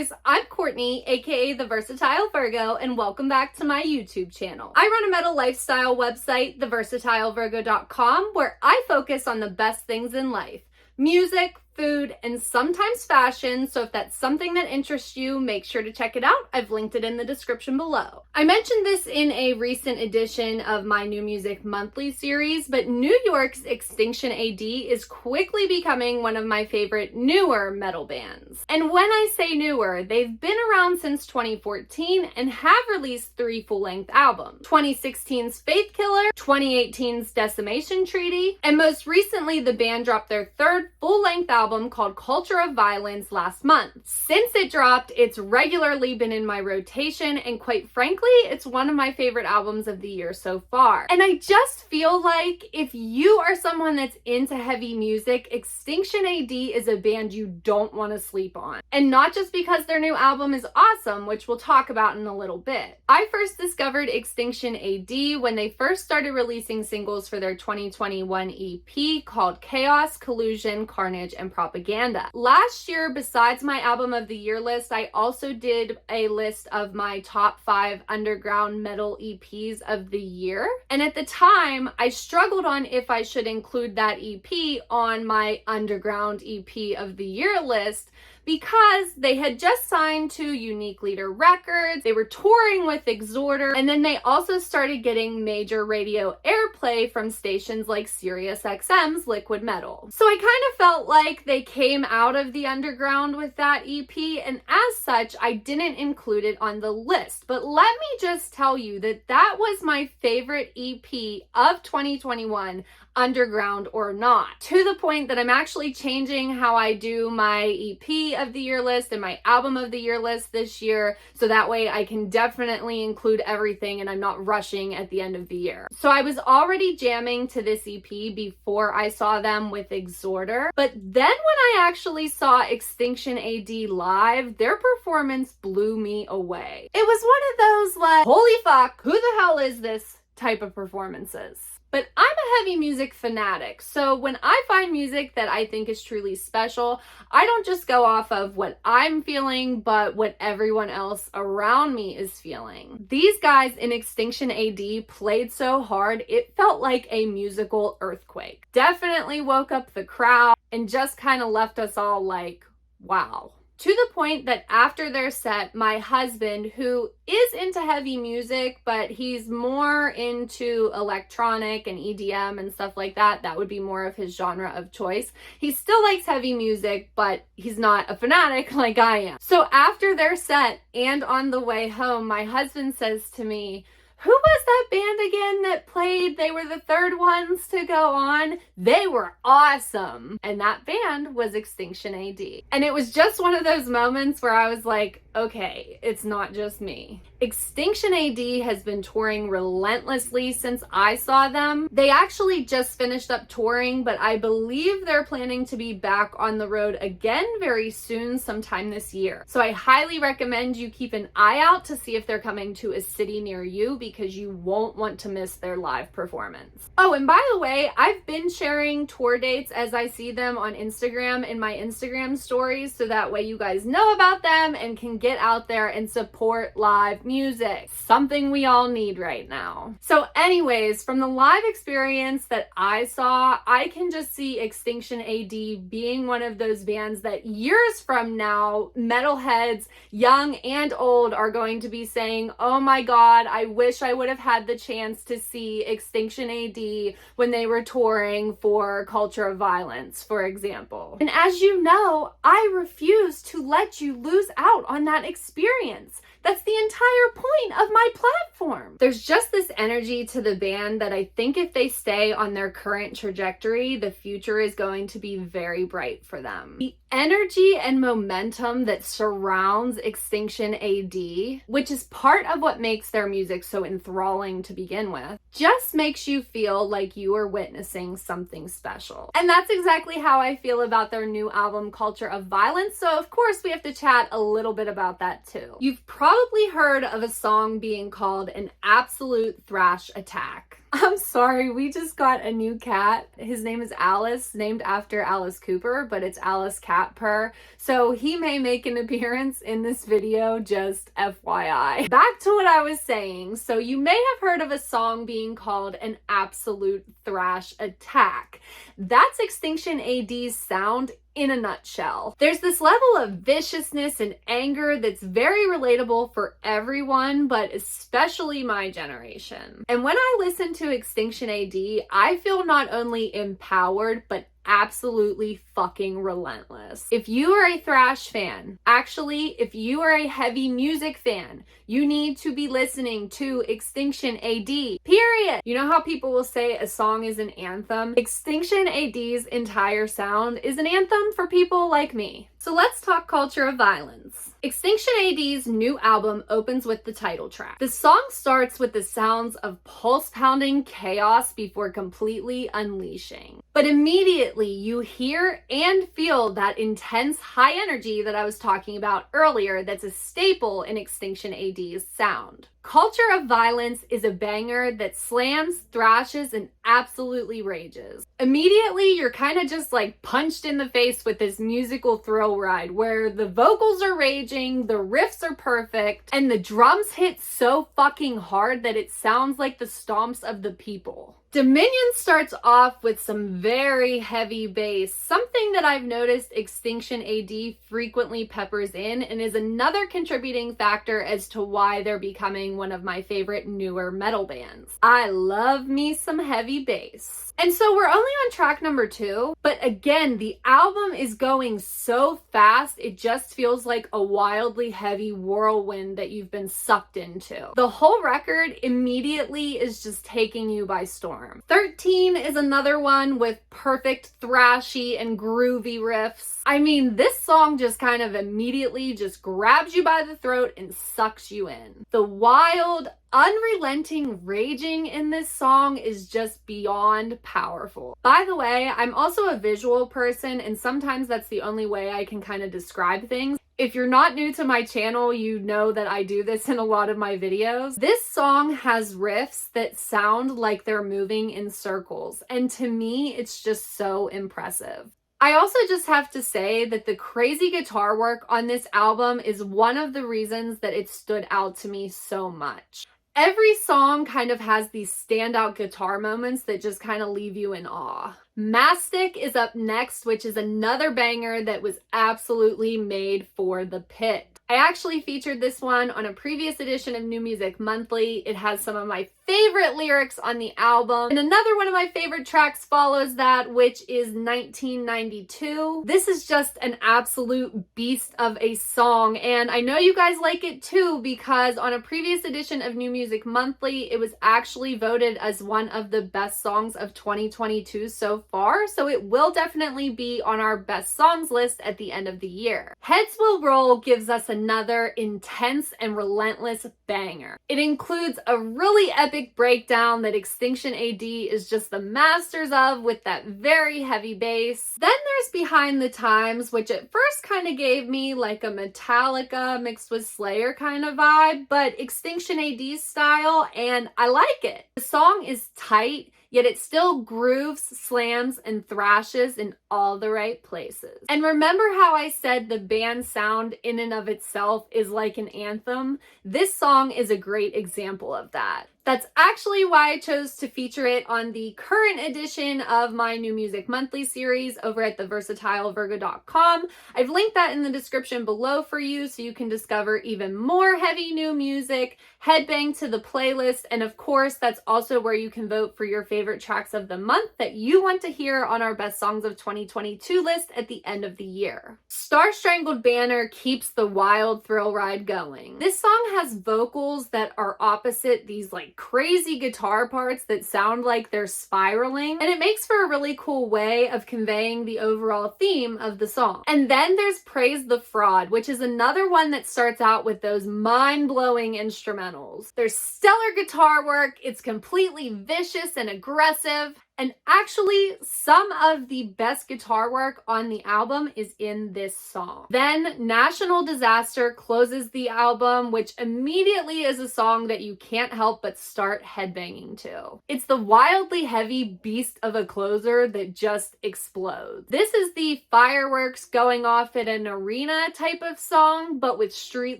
Virgers, I'm Courtney, aka the Versatile Virgo, and welcome back to my YouTube channel. I run a metal lifestyle website, theversatilevirgo.com, where I focus on the best things in life: music, food, and sometimes fashion. So if that's something that interests you, make sure to check it out. I've linked it in the description below. I mentioned this in a recent edition of my New Music Monthly series, but New York's Extinction A.D. is quickly becoming one of my favorite newer metal bands. And when I say newer, they've been around since 2014 and have released 3 full-length albums: 2016's Faith Killer, 2018's Decimation Treaty, and most recently the band dropped their 3rd full-length album called Culture of Violence last month. Since it dropped, it's regularly been in my rotation, and quite frankly, it's one of my favorite albums of the year so far. And I just feel like if you are someone that's into heavy music, Extinction A.D. is a band you don't want to sleep on. And not just because their new album is awesome, which we'll talk about in a little bit. I first discovered Extinction A.D. when they first started releasing singles for their 2021 EP called Chaos, Collusion, Carnage, and Propaganda. Last year, besides my album of the year list, I also did a list of my top 5 underground metal EPs of the year. And at the time, I struggled on if I should include that EP on my underground EP of the year list, because they had just signed to Unique Leader Records, they were touring with Exhorder, and then they also started getting major radio airplay from stations like SiriusXM's Liquid Metal. So I kind of felt like they came out of the underground with that EP, and as such, I didn't include it on the list. But let me just tell you that that was my favorite EP of 2021, underground or not, to the point that I'm actually changing how I do my EP of the year list and my album of the year list this year, so that way I can definitely include everything and I'm not rushing at the end of the year. So I was already jamming to this EP before I saw them with Exhorder, but then when I actually saw Extinction A.D. live, their performance blew me away. It was one of those like, holy fuck, who the hell is this type of performances. But I'm a heavy music fanatic, so when I find music that I think is truly special, I don't just go off of what I'm feeling, but what everyone else around me is feeling. These guys in Extinction A.D. played so hard, it felt like a musical earthquake. Definitely woke up the crowd and just kind of left us all like, wow. To the point that after their set, my husband, who is into heavy music, but he's more into electronic and EDM and stuff like that, that would be more of his genre of choice. He still likes heavy music, but he's not a fanatic like I am. So after their set and on the way home, my husband says to me, "Who was that band again that played? They were the 3rd ones to go on. They were awesome." And that band was Extinction A.D. And it was just one of those moments where I was like, okay, it's not just me. Extinction A.D. has been touring relentlessly since I saw them. They actually just finished up touring, but I believe they're planning to be back on the road again very soon, sometime this year. So I highly recommend you keep an eye out to see if they're coming to a city near you, because you won't want to miss their live performance. Oh, and by the way, I've been sharing tour dates as I see them on Instagram in my Instagram stories, so that way you guys know about them and can get out there and support live music, something we all need right now. So anyways, from the live experience that I saw, I can just see Extinction A.D. being one of those bands that years from now, metalheads, young and old, are going to be saying, oh my god, I wish I would have had the chance to see Extinction A.D. when they were touring for Culture of Violence, for example. And as you know, I refuse to let you lose out on that experience. That's the entire point of my platform. There's just this energy to the band that I think if they stay on their current trajectory, the future is going to be very bright for them. The energy and momentum that surrounds Extinction A.D., which is part of what makes their music so enthralling to begin with, just makes you feel like you are witnessing something special. And that's exactly how I feel about their new album, Culture of Violence, so of course we have to chat a little bit about that too. You've probably heard of a song being called an absolute thrash attack. I'm sorry, we just got a new cat. His name is Alice, named after Alice Cooper, but it's Alice Cat Purr. So he may make an appearance in this video, just FYI. Back to what I was saying. So you may have heard of a song being called an absolute thrash attack. That's Extinction A.D's sound in a nutshell. There's this level of viciousness and anger that's very relatable for everyone, but especially my generation. And when I listen to Extinction A.D, I feel not only empowered, but absolutely fucking relentless. If you are a thrash fan, actually, if you are a heavy music fan, you need to be listening to Extinction A.D, period. You know how people will say a song is an anthem? Extinction A.D's entire sound is an anthem for people like me. So let's talk culture of violence. Extinction A.D's new album opens with the title track. The song starts with the sounds of pulse-pounding chaos before completely unleashing. But immediately you hear and feel that intense high energy that I was talking about earlier that's a staple in Extinction A.D's sound. Culture of Violence is a banger that slams, thrashes, and absolutely rages. Immediately, you're kind of just like punched in the face with this musical thrill ride where the vocals are raging, the riffs are perfect, and the drums hit so fucking hard that it sounds like the stomps of the people. Dominion starts off with some very heavy bass, something that I've noticed Extinction A.D frequently peppers in and is another contributing factor as to why they're becoming one of my favorite newer metal bands. I love me some heavy bass. And so we're only on track number 2, but again, the album is going so fast, it just feels like a wildly heavy whirlwind that you've been sucked into. The whole record immediately is just taking you by storm. 13 is another one with perfect thrashy and groovy riffs. I mean, this song just kind of immediately just grabs you by the throat and sucks you in. The wild, unrelenting raging in this song is just beyond powerful. By the way, I'm also a visual person, and sometimes that's the only way I can kind of describe things. If you're not new to my channel, you know that I do this in a lot of my videos. This song has riffs that sound like they're moving in circles, and to me, it's just so impressive. I also just have to say that the crazy guitar work on this album is one of the reasons that it stood out to me so much. Every song kind of has these standout guitar moments that just kind of leave you in awe. Mastic is up next, which is another banger that was absolutely made for the pit. I actually featured this one on a previous edition of New Music Monthly. It has some of my favorite lyrics on the album. And another one of my favorite tracks follows that, which is 1992. This is just an absolute beast of a song, and I know you guys like it too because on a previous edition of New Music Monthly, it was actually voted as one of the best songs of 2022 so far, so it will definitely be on our best songs list at the end of the year. Heads Will Roll gives us another intense and relentless banger. It includes a really epic breakdown that Extinction A.D is just the masters of with that very heavy bass. Then there's Behind the Times, which at first kind of gave me like a Metallica mixed with Slayer kind of vibe, but Extinction A.D's style, and I like it. The song is tight, yet it still grooves, slams, and thrashes in all the right places. And remember how I said the band sound in and of itself is like an anthem? This song is a great example of that. That's actually why I chose to feature it on the current edition of my New Music Monthly series over at theversatilevirgo.com. I've linked that in the description below for you so you can discover even more heavy new music, headbang to the playlist, and of course, that's also where you can vote for your favorite tracks of the month that you want to hear on our Best Songs of 2022 list at the end of the year. Star-Strangled Banner keeps the wild thrill ride going. This song has vocals that are opposite these like crazy guitar parts that sound like they're spiraling, and it makes for a really cool way of conveying the overall theme of the song. And then there's Praise the Fraud, which is another one that starts out with those mind-blowing instrumentals. There's stellar guitar work, it's completely vicious and aggressive, And actually, some of the best guitar work on the album is in this song. Then National Disaster closes the album, which immediately is a song that you can't help but start headbanging to. It's the wildly heavy beast of a closer that just explodes. This is the fireworks going off at an arena type of song, but with street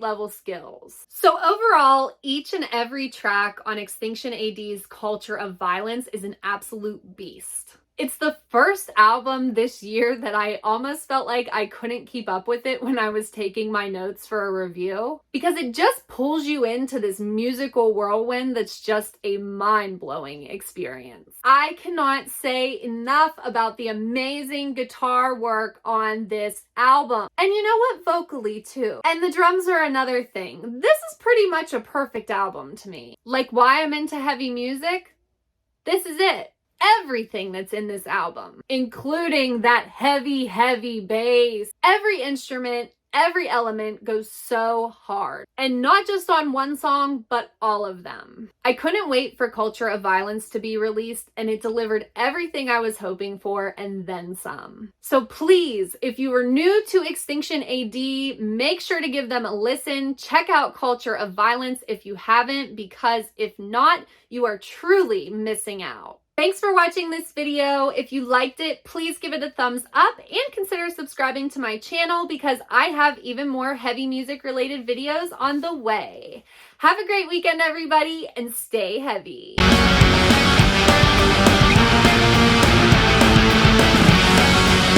level skills. So overall, each and every track on Extinction A.D's Culture of Violence is an absolute beast. It's the first album this year that I almost felt like I couldn't keep up with it when I was taking my notes for a review, because it just pulls you into this musical whirlwind that's just a mind-blowing experience. I cannot say enough about the amazing guitar work on this album. And you know what? Vocally too. And the drums are another thing. This is pretty much a perfect album to me. Like why I'm into heavy music? This is it. Everything that's in this album, including that heavy, heavy bass. Every instrument, every element goes so hard. And not just on one song, but all of them. I couldn't wait for Culture of Violence to be released, and it delivered everything I was hoping for and then some. So please, if you are new to Extinction A.D, make sure to give them a listen. Check out Culture of Violence if you haven't, because if not, you are truly missing out. Thanks for watching this video. If you liked it, please give it a thumbs up and consider subscribing to my channel because I have even more heavy music related videos on the way. Have a great weekend, everybody, and stay heavy.